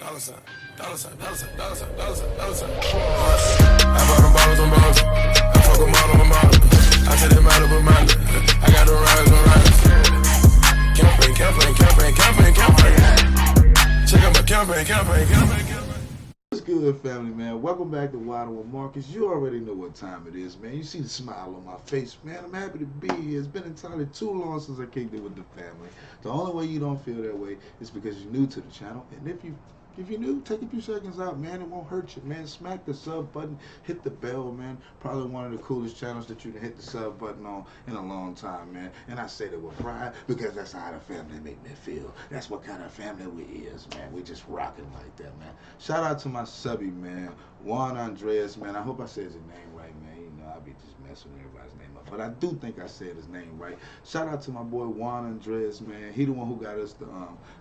dollar sign, dollar sign, dollar sign, dollar sign, dollar sign, dollar sign. I bought them bottles on bottles. I fuck them all on the model. I said it matter but matter. I got them riders on riders. Campaign, campaign, campaign, campaign, campaign. Check out my campaign, campaign, campaign, campaign. What's good, family, man? Welcome back to Waddle with Marcus. You already know what time it is, man. You see the smile on my face, man. I'm happy to be here. It's been entirely too long since I kicked it with the family. The only way you don't feel that way is because you're new to the channel. And if you're new, take a few seconds out, man. It won't hurt you, man. Smack the sub button, hit the bell, man. Probably one of the coolest channels that you can hit the sub button on in a long time, man. And I say that with pride because that's how the family make me feel. That's what kind of family we is, man. We just rocking like that, man. Shout out to my subby, man, Juan Andreas, man. I hope I said his name right, man. You know, I be just messing everybody's name up, but I do think I said his name right. Shout out to my boy Juan Andreas, man. He the one who got us the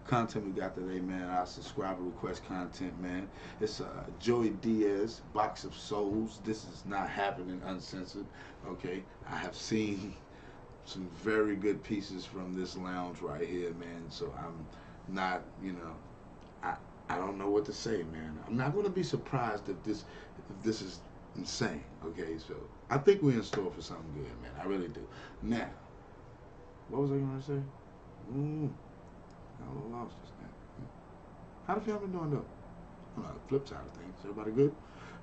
content we got today, man. Our subscriber request content, man. It's Joey Diaz, Box of Souls. This is not happening uncensored, okay? I have seen some very good pieces from this lounge right here, man. So I'm not, you know, I don't know what to say, man. I'm not going to be surprised if this is insane, okay? So I think we're in store for something good, man. I really do. Now, what was I going to say? I lost this, man. How the family doing, though? On the flip side of things, everybody good?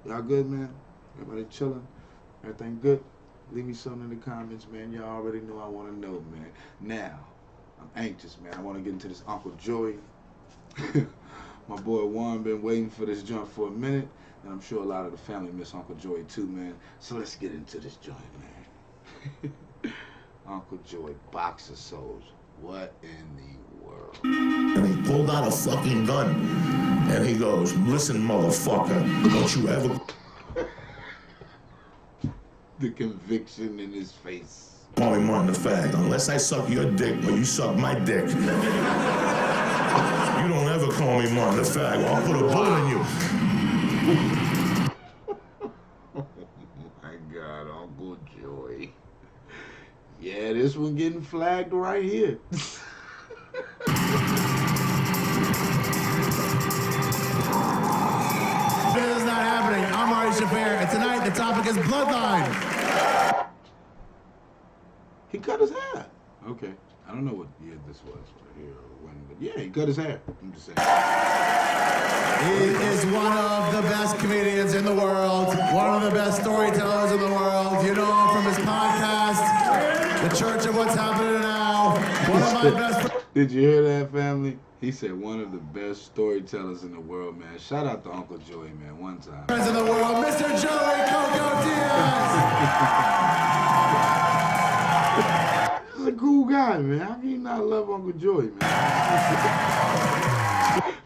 Y'all good, man? Everybody chilling? Everything good? Leave me something in the comments, man. Y'all already know I want to know, man. Now, I'm anxious, man. I want to get into this Uncle Joey. My boy Juan been waiting for this joint for a minute, and I'm sure a lot of the family miss Uncle Joey too, man. So let's get into this joint, man. Uncle Joey, Box of Souls. What in the world? And he pulled out a fucking gun, and he goes, "Listen, motherfucker, don't you ever..." The conviction in his face. Call me Martin the Fag, unless I suck your dick or you suck my dick. You don't ever call me Martin the Fag, or I'll put a bullet in you. Oh my God, Uncle Joey. Yeah, this one getting flagged right here. This is not happening. I'm Ari Shafir, and tonight the topic is bloodline. He cut his hair. Okay. I don't know what year this was right here or when, but yeah, he cut his hair. I'm just saying. He is one of the best comedians in the world, one of the best storytellers in the world. You know him from his podcast, The Church of What's Happening Now. One of my best. Did you hear that, family? He said one of the best storytellers in the world, man. Shout out to Uncle Joey, man, one time. Friends in the world, Mr. Joey Coco Diaz. He's a cool guy, man. How can you not love Uncle Joey, man?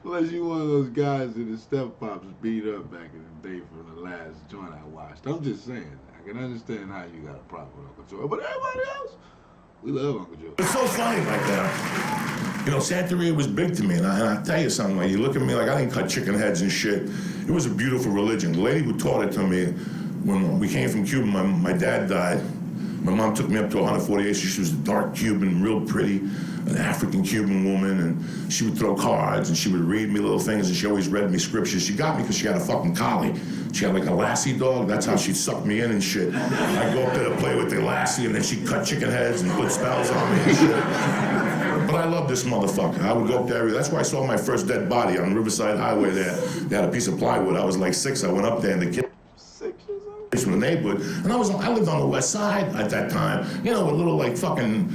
Unless you one of those guys that his step-pops beat up back in the day from the last joint I watched. I'm just saying. I can understand how you got a problem with Uncle Joey. But everybody else, we love Uncle Joey. It's so funny like that. You know, Santeria was big to me, and I tell you something, like, you look at me like I didn't cut chicken heads and shit. It was a beautiful religion. The lady who taught it to me, when we came from Cuba, my dad died. My mom took me up to 148. She was a dark Cuban, real pretty, an African Cuban woman, and she would throw cards, and she would read me little things, and she always read me scriptures. She got me because she had a fucking collie. She had like a lassie dog. That's how she'd suck me in and shit. I'd go up there to play with the lassie, and then she'd cut chicken heads and put spells on me and shit. But I love this motherfucker. I would go up there. That's where I saw my first dead body on Riverside Highway there. They had a piece of plywood. I was like 6. I went up there, and the kid from the neighborhood, and I lived on the west side at that time, you know, with little like fucking,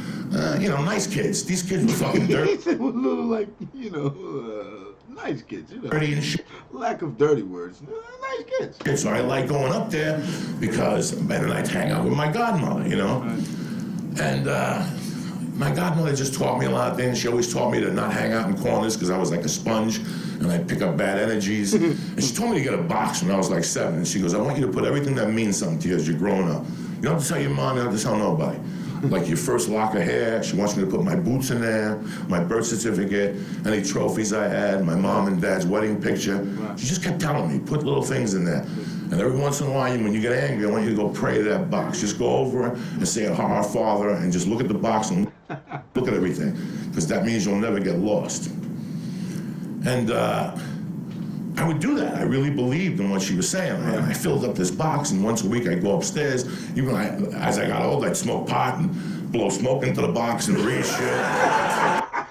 you know, nice kids. These kids were fucking dirty. With little like, you know, nice kids, you know. Dirty and shit. Lack of dirty words. Nice kids. So I like going up there because, and then I'd hang out with my godmother, you know, and my godmother just taught me a lot of things. She always taught me to not hang out in corners because I was like a sponge and I'd pick up bad energies. And she told me to get a box when I was like 7. And she goes, "I want you to put everything that means something to you as you're growing up. You don't have to tell your mom, you don't have to tell nobody. Like your first lock of hair, she wants me to put my boots in there, my birth certificate, any trophies I had, my mom and dad's wedding picture." She just kept telling me, put little things in there. And every once in a while, when you get angry, I want you to go pray to that box. Just go over it and say, "Our Father," and just look at the box and look at everything, because that means you'll never get lost. And I would do that. I really believed in what she was saying. I filled up this box, and once a week I'd go upstairs. Even as I got old, I'd smoke pot and blow smoke into the box and read shit.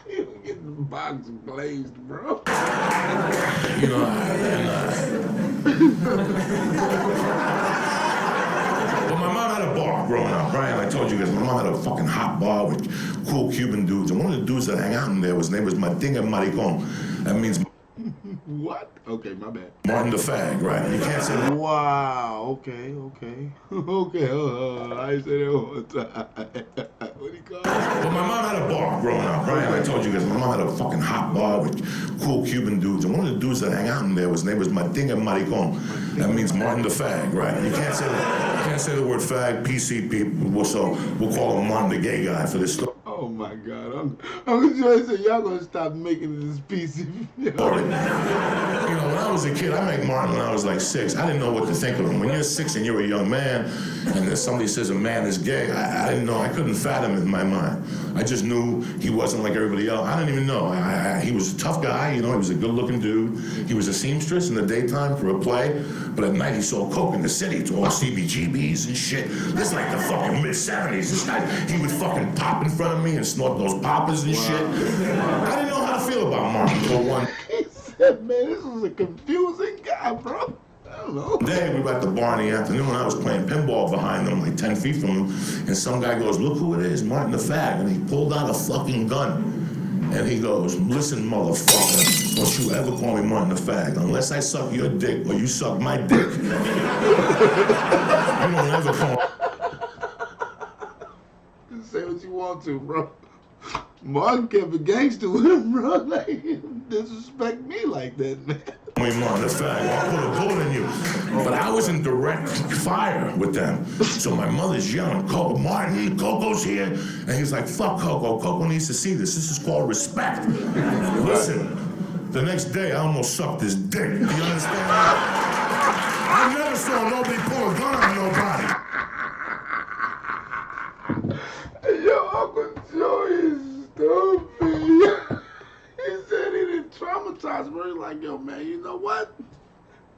You get the box blazed, bro. You know, well, my mom had a bar growing up, right? I told you guys, my mom had a fucking hot bar with cool Cuban dudes. And one of the dudes that hang out in there, his name was Martin Maricon. That means... What? Okay, my bad. Martin the fag, right? You can't say that. Wow, okay. Okay, I said it one time. What do you call it? Well, my mom had a bar growing up, right? I told you guys, my mom had a fucking hot bar with cool Cuban dudes. And one of the dudes that hang out in there, his name was Martin Maricon. That means Martin the fag, right? You can't say that. You can't say the word fag, PC people, so we'll call him Martin the gay guy for this story. Oh my God, I'm just saying y'all gonna stop making this PC. You know, when I was a kid, I met Martin when I was like 6. I didn't know what to think of him. When you're 6 and you're a young man, and then somebody says a man is gay, I didn't know. I couldn't fathom it in my mind. I just knew he wasn't like everybody else. I didn't even know. He was a tough guy, you know. He was a good-looking dude. He was a seamstress in the daytime for a play, but at night he sold coke in the city to all CBGBs and shit. This is like the fucking mid-70s. This guy, he would fucking pop in front of me and snort those poppers and shit. I didn't know how to feel about Martin until one. He said, man, this was a confusing guy, bro. I don't know. Day we were at the bar in the afternoon and I was playing pinball behind them, like 10 feet from him, and some guy goes, look who it is, Martin the fag, and he pulled out a fucking gun. And he goes, listen, motherfucker, don't you ever call me Martin the fag, unless I suck your dick or you suck my dick. You don't ever call. Say what you want to, bro. Martin kept a gangster with him, bro. Like, he disrespect me like that, man. Me Martin the fag, I'll put a bullet in you. But I was in direct fire with them. So my mother's yelling, Coco, Martin, Coco's here. And he's like, fuck Coco. Coco needs to see this. This is called respect. Listen, the next day I almost sucked his dick. Do you understand? I never saw nobody pull a gun on nobody. Yo, Uncle Joe is stupid. He said he didn't traumatize me. He's like, yo, man, you know what?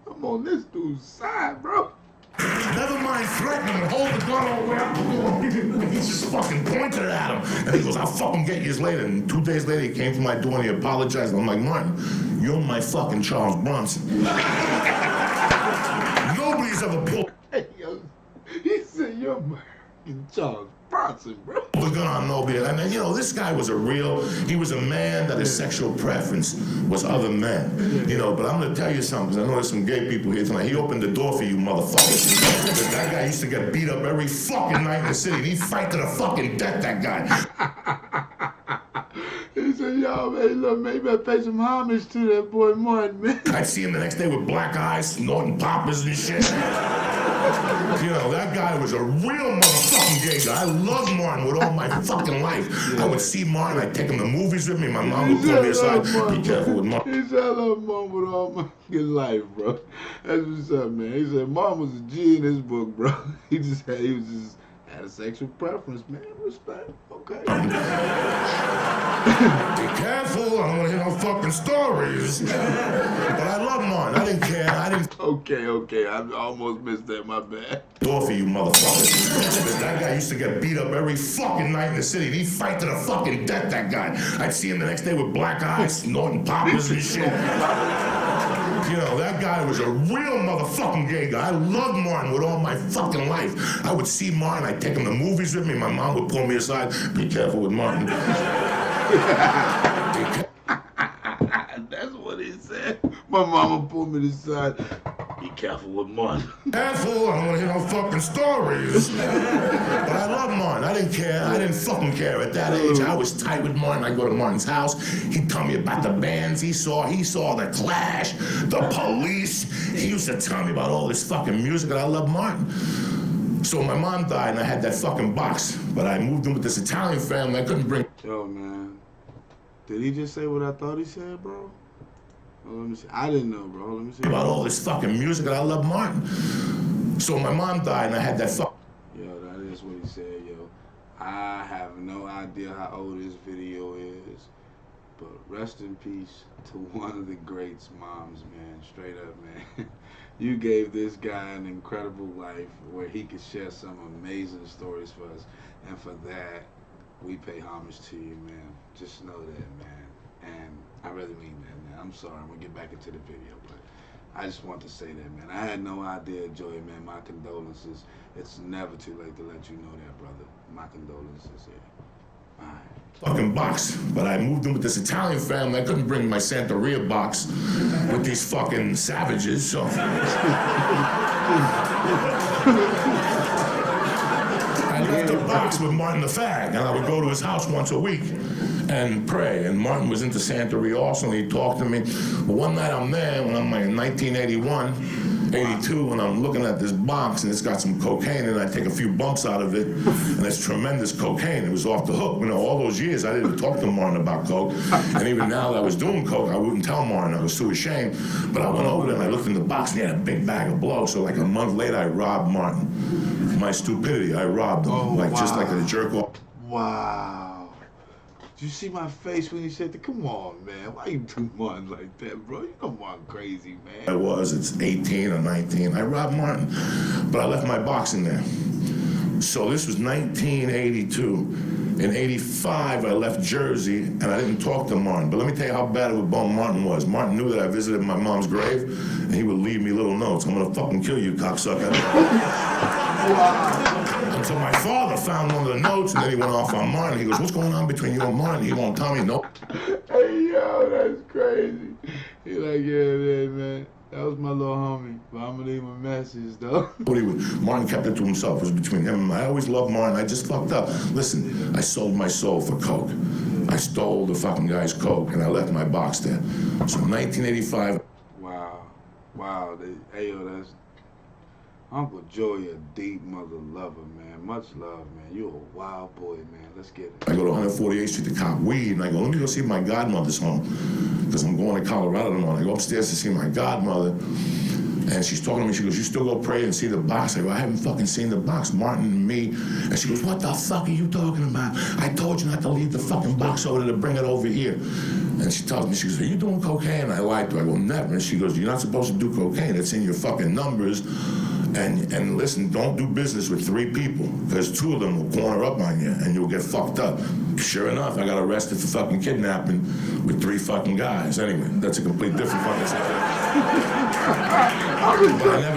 I'm on this dude's side, bro. Never mind threatening him, hold the gun all the way up the door. He just fucking pointed it at him. And he goes, I'll fucking get you later. And 2 days later, he came to my door and he apologized. And I'm like, Martin, you're my fucking Charles Bronson. Nobody's ever pulled. Hey, yo, he said, you're my fucking Charles Bronson, bro. The gun on nobody. And then, you know, this guy was he was a man that his sexual preference was other men. You know, but I'm going to tell you something, because I know there's some gay people here tonight. He opened the door for you motherfuckers. That guy used to get beat up every fucking night in the city. He'd fight to the fucking death, that guy. He said, yo, man, look, maybe I pay some homage to that boy Martin, man. I'd see him the next day with black eyes, snorting poppers and shit. You know, that guy was a real motherfucking gay guy. I loved Martin with all my fucking life. I would see Martin, I'd take him to movies with me. My mom would pull me aside. Be careful with Martin. He said, I love Martin with all my fucking life, bro. That's what's up, man. He said, Martin was a G in his book, bro. He was just had a sexual preference, man. Respect, okay. Be careful, I don't want to hear no fucking stories. But I love Martin. I didn't care. Okay. I almost missed that, my bad. Door for you motherfuckers. That guy used to get beat up every fucking night in the city. He'd fight to the fucking death, that guy. I'd see him the next day with black eyes, snorting poppers and shit. You know, that guy was a real motherfucking gay guy. I loved Martin with all my fucking life. I would see Martin, I'd take him to movies with me. My mom would pull me aside. Be careful with Martin. That's what he said. My mama pulled me to the side. Be careful with Martin. Careful, I don't want to hear no fucking stories. But I love Martin. I didn't care. I didn't fucking care. At that age, I was tight with Martin. I'd go to Martin's house. He'd tell me about the bands he saw. He saw the Clash, the Police. He used to tell me about all this fucking music, and I loved Martin. So my mom died, and I had that fucking box. But I moved in with this Italian family. I couldn't bring... Yo, man. Did he just say what I thought he said, bro? Oh, let me see. I didn't know, bro. Let me see. About all this fucking music, and I love Martin. So my mom died, and I had that fuck. Yo, that is what he said, yo. I have no idea how old this video is, But rest in peace to one of the greats, moms, man. Straight up, man. You gave this guy an incredible life where he could share some amazing stories for us. And for that, we pay homage to you, man. Just know that, man. And I really mean that, man. I'm sorry, I'm gonna get back into the video, but I just want to say that, man. I had no idea, Joey, man. My condolences. It's never too late to let you know that, brother. My condolences, yeah. All right. Fucking box, but I moved in with this Italian family. I couldn't bring my Santeria box with these fucking savages, so. I left the box with Martin the Fag, and I would go to his house once a week and pray. And Martin was into Santeria also, and he talked to me. But one night I'm there, when I'm like in 1981, 82, and I'm looking at this box, and it's got some cocaine, and I take a few bumps out of it, and it's tremendous cocaine. It was off the hook. You know, all those years, I didn't talk to Martin about coke, and even now that I was doing coke, I wouldn't tell Martin. I was too ashamed. But I went over there, and I looked in the box, and he had a big bag of blow. So like a month later, I robbed Martin. My stupidity, I robbed him, just like a jerk off. Wow. Did you see my face when he said that? Come on, man. Why you do Martin like that, bro? You know Martin crazy, man. It's 18 or 19. I robbed Martin, but I left my box in there. So this was 1982. In 85, I left Jersey, and I didn't talk to Martin. But let me tell you how bad of a bum Martin was. Martin knew that I visited my mom's grave, and he would leave me little notes. I'm gonna fucking kill you, cocksucker. Until my father found one of the notes, and then he went off on Martin. He goes, what's going on between you and Martin? He won't tell me. No. Hey, yo, that's crazy. He like, yeah, man. That was my little homie. But I'm gonna leave him a message, though. Martin kept it to himself. It was between him and me. I always loved Martin. I just fucked up. Listen, I sold my soul for coke. I stole the fucking guy's coke, and I left my box there. So 1985. Wow. Hey, yo, that's Uncle Joey, a deep mother lover, man. Much love, man. You a wild boy, man. Let's get it. I go to 148th Street to cop weed, and I go, let me go see my godmother's home, because I'm going to Colorado tomorrow. I go upstairs to see my godmother, and she's talking to me. She goes, you still go pray and see the box? I go, I haven't fucking seen the box, Martin and me. And she goes, what the fuck are you talking about? I told you not to leave the fucking box over there, to bring it over here. And she tells me, she goes, are you doing cocaine? And I lied to her. I go, never. And she goes, you're not supposed to do cocaine. It's in your fucking numbers. And listen, don't do business with 3 people, because 2 of them will corner up on you, and you'll get fucked up. Sure enough, I got arrested for fucking kidnapping with 3 fucking guys. Anyway, that's a complete different fucking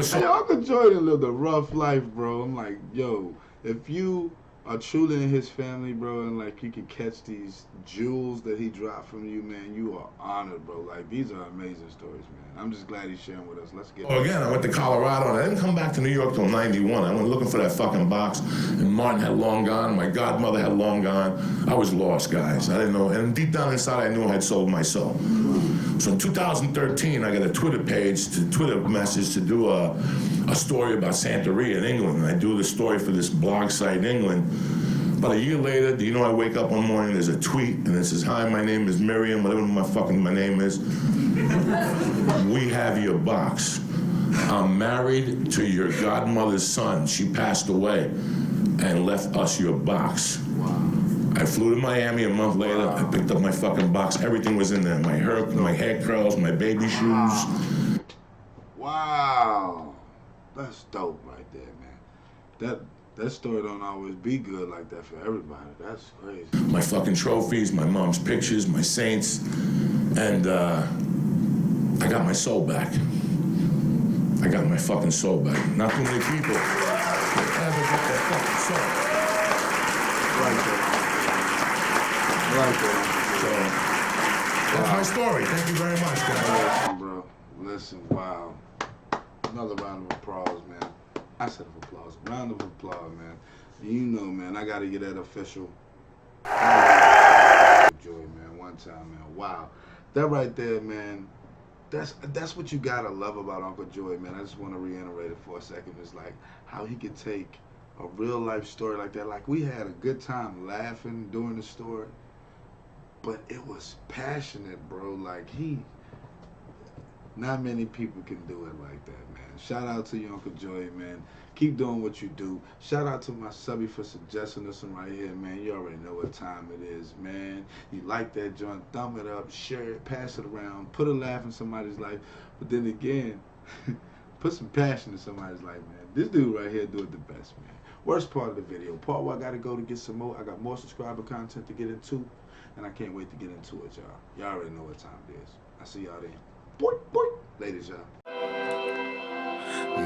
story. Uncle Jordan lived a rough life, bro. I'm like, yo, if you are truly in his family, bro, and like you can catch these jewels that he dropped from you, man, you are honored, bro. Like, these are amazing stories, man. I'm just glad he's sharing with us. Let's get it. Again, I went to Colorado, and I didn't come back to New York till 91. I went looking for that fucking box, and Martin had long gone. My godmother had long gone. I was lost, guys. I didn't know, and deep down inside, I knew I had sold my soul. So in 2013, I got a Twitter message to do a story about Santeria in England. And I do the story for this blog site in England. About a year later, do you know I wake up one morning, there's a tweet, and it says, hi, my name is Miriam, whatever my name is. We have your box. I'm married to your godmother's son. She passed away and left us your box. I flew to Miami a month later. I picked up my fucking box. Everything was in there. My hair curls, my baby shoes. Wow. That's dope right there, man. That story don't always be good like that for everybody. That's crazy. My fucking trophies, my mom's pictures, my saints, and I got my soul back. I got my fucking soul back. Not too many people ever get their fucking soul. Right there. So, that's my story. Thank you very much, guys. Listen, bro. Listen, wow. Another round of applause, man. I said of applause. Round of applause, man. You know, man, I got to get that official. Joy, man, one time, man. Wow. That right there, man, that's what you got to love about Uncle Joey, man. I just want to reiterate it for a second. It's like how he could take a real life story like that. Like, we had a good time laughing during the story, but it was passionate, bro. Like, Not many people can do it like that, man. Shout out to you, Uncle Joey, man. Keep doing what you do. Shout out to my subby for suggesting this one right here, man. You already know what time it is, man. You like that joint, thumb it up, share it, pass it around, put a laugh in somebody's life. But then again, put some passion in somebody's life, man. This dude right here do it the best, man. Worst part of the video. Part where I got to go to get some more. I got more subscriber content to get into, and I can't wait to get into it, y'all. Y'all already know what time it is. I see y'all then. Boy, boy. Ladies, y'all.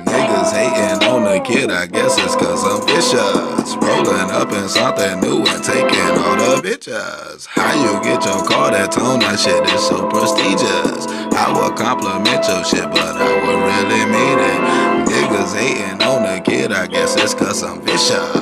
Niggas hating on the kid, I guess it's cause I'm vicious. Rolling up in something new and taking all the bitches. How you get your car that tone, that shit is so prestigious. I would compliment your shit, but I would really mean it. Niggas hating on the kid, I guess it's cause I'm vicious.